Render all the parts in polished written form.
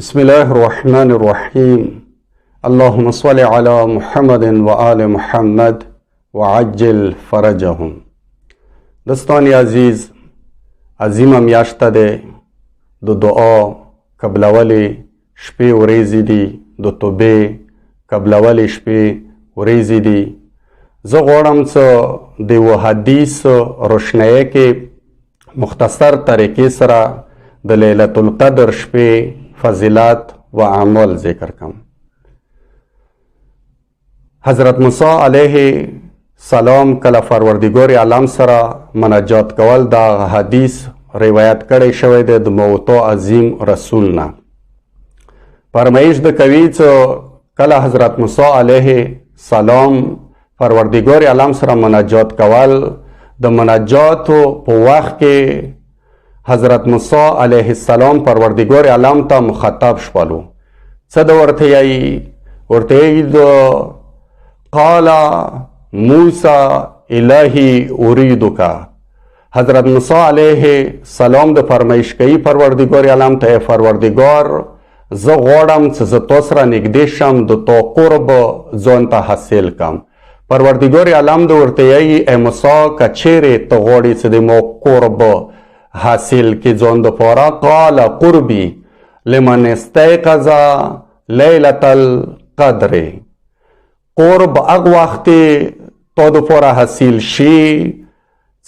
بسم الله الرحمن الرحیم. اللهم صل علی محمد و آل محمد و عجل فرجهم. دوستان عزیز، عظیمه میاشت ده د دعا قبلولی شپې ورځې دي، د توبې قبلولی شپې ورځې دي. زه غواړم چې د یو حدیث روشنایۍ کې مختصر طریقې سره د لیلة القدر شپې فضیلات و أعمال ذکر کم. حضرت موسی علیه سلام کله پروردگار عالم سره مناجات کول دا حدیث روایت کړی شوی دی د موعود عظیم رسول نه. فرمایش د کوي چې کله حضرت موسی علیه سلام پروردگار عالم سره مناجات کول، د مناجاتو په وخت کې حضرت موسی علیه السلام پروردگار عالم ته مخاطب شولو. څه د ورته یې ورته قال موسی الهی اریدک. حضرت موسی علیه السلام د فرمایش کوي پروردگار عالم ته، پروردگار زه غواړم چې زه تاسو سره نږدې شم، د تو قرب ځان ته حاصل کم. پروردگار عالم د ورته یې ای موسی که چیرې ته غواړې چې د مو قرب حاصل کی ځان د پاره، قال قربی لمن استيقظ لیلة القدر. قرب هغه وخت ته د پاره حاصل شي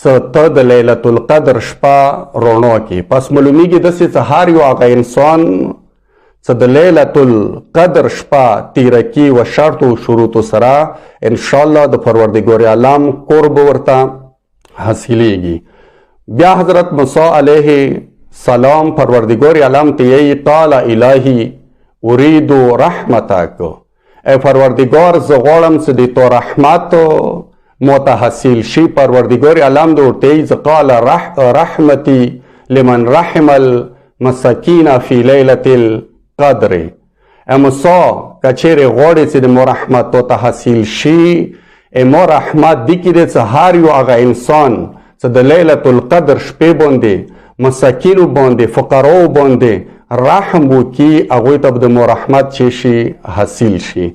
چې ته د لیلة القدر شپه رڼا کې. پس معلومیږي داسې چې هر یو هغه انسان چې د لیلة القدر شپه تیره کی و شرط و شروط سره انشاءالله د پروردگار عالم قرب ورته حاصلیږي. بیا حضرت موسی علیه سلام پروردگار عالم ته یې قال الهی اريد رحمتک. ای پروردگار زه غواړم چې د تو رحمت موته حاصل شي. پروردگار عالم د ورته یې قال رحمتی لمن رحم المساکین فی لیلة القدر. ای موسی که چیرې غواړې چې د مو رحمت توته حاصل شي، ای مو رحمت دی کې دی چې هر یو هغه انسان چې د لیلة القدر شپې باندې مساکینو باندې فقراو باندې رحم وکړي، هغوی ته به د مو رحمت چې شي حاصل شي.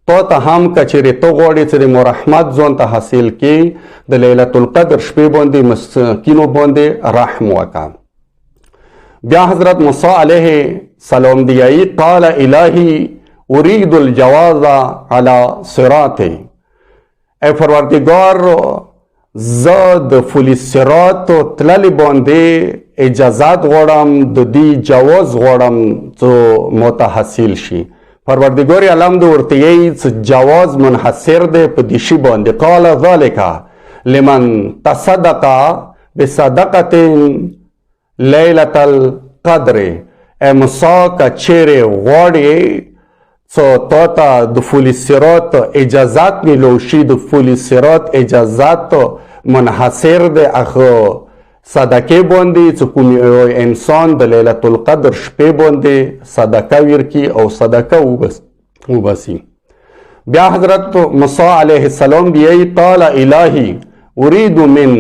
تا ته هم که چیرې ته غواړې چې د مو رحمت ځان ته حاصل کړي، د لیلة القدر شپې باندې مساکینو باندې رحم وکړه. بیا حضرت موسی علیه سلام دیایی قال الهی اريد الجواز على صراط. ای پروردگار زه د فل صراط تللی باندې اجازت غواړم، د دې جواز غواړم چې موته حاصل شي. پروردگار عالم د ورته یې چې جواز منحصر دی په دې شي باندې. قال ذلک لمن تصدق بصدقة لیلة القدر. ای موسی که چیرې غواړې څو تا ته د فل صراط اجازت میلو شي، د فل صراط اجازت منحصر دی هغه صدقې باندې چې کوم انسان د لیلة القدر شپې باندې صدقه ورکړي او صدقه وباسي. بیا حضرت موسی علیه السلام بیایي قال الهی اريد من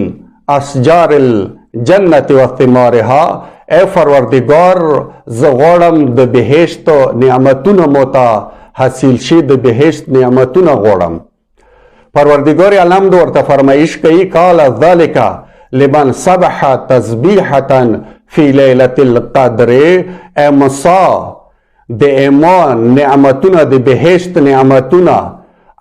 اشجار الجنة وثمارها. ای پروردگار زه غواړم د بهشت نعمتونه موته حاصل شي، د بهشت نعمتونه غواړم. پروردگار عالم د ورته فرمایش کوي قال ذلک لمن سبح تسبیحة فی لیلة القدر. ای موسی د ایمان نعمتونه د بهشت نعمتونه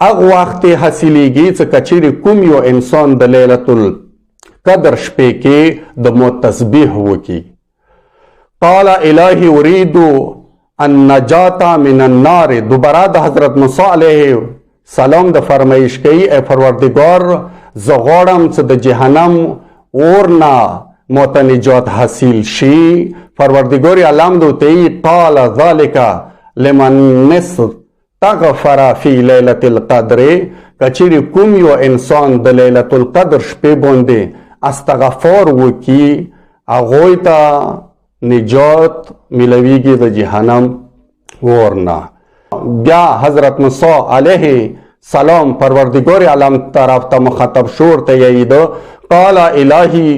هغه وخت حاصلیږي چې که چیرې کوم یو انسان د لیلة القدر شپې کې د مو تسبیح وکړي. قال الهی اريد النجاة من النار. دوباره د حضرت موسی علیه سلام د فرمایش کوي ای پروردگار زه غواړم چې د جهنم اور نه موته نجات حاصل شي. پروردگار عالم د ورته قال ذلک لمن استغفر فی لیلة القدر. که چیرې کوم یو انسان د لیلة القدر شپې باندې استغفار وکړي، هغوی ته نجات ملویږي د جهنم اور نه. بیا حضرت موسی علیه سلام پروردگار عالم طرف ته مخاطب شور ته یې قال الهی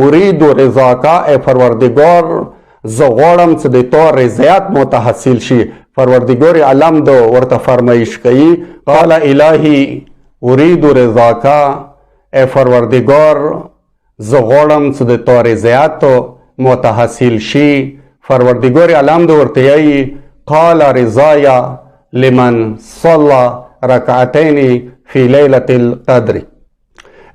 اريد رضاک. ای پروردگار زه غواړم چې د تو رضایت مو ته حاصل شي. پروردګار عالم د ورته فرمایش کوي قال الهی اريد رضاک، ای پروردګار زه غواړم چې د تو رضایت مو ته حاصل شي. پروردګار عالم د ورته یي قال رضایا لمن صلى رکعتین فی لیلة القدر.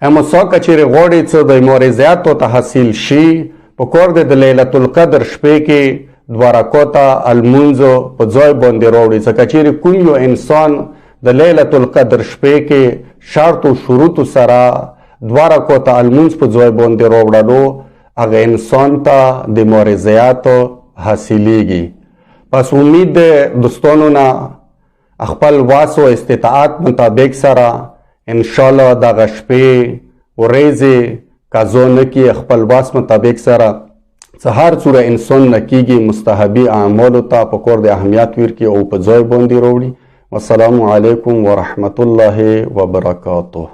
اما څوک چې غواړي چې د مو رضایت ته حاصل شي په کور د لیلة القدر شپې کې 2 رکعاته المنځ په ځای باندې راوړي. ځکه چې کوم یو انسان د لیلة القدر شپې کې شرط او شروط سره 2 رکعاته المنځ په ځای باندې راوړلو هغه انسان ته د مو رضایت حاصلیږي. پس امید دوستانو نه خپل واس او استطاعت مطابق سره انشاءالله دغه شپې ورځې قضا نه کړي، خپل واس مطابق سره څه هر څومره انسان نه کېږي مستحبي اعمالو ته په کور د اهمیت ورکړي او په ځای باندې راوړي. والسلام علیکم ورحمت الله وبرکاته.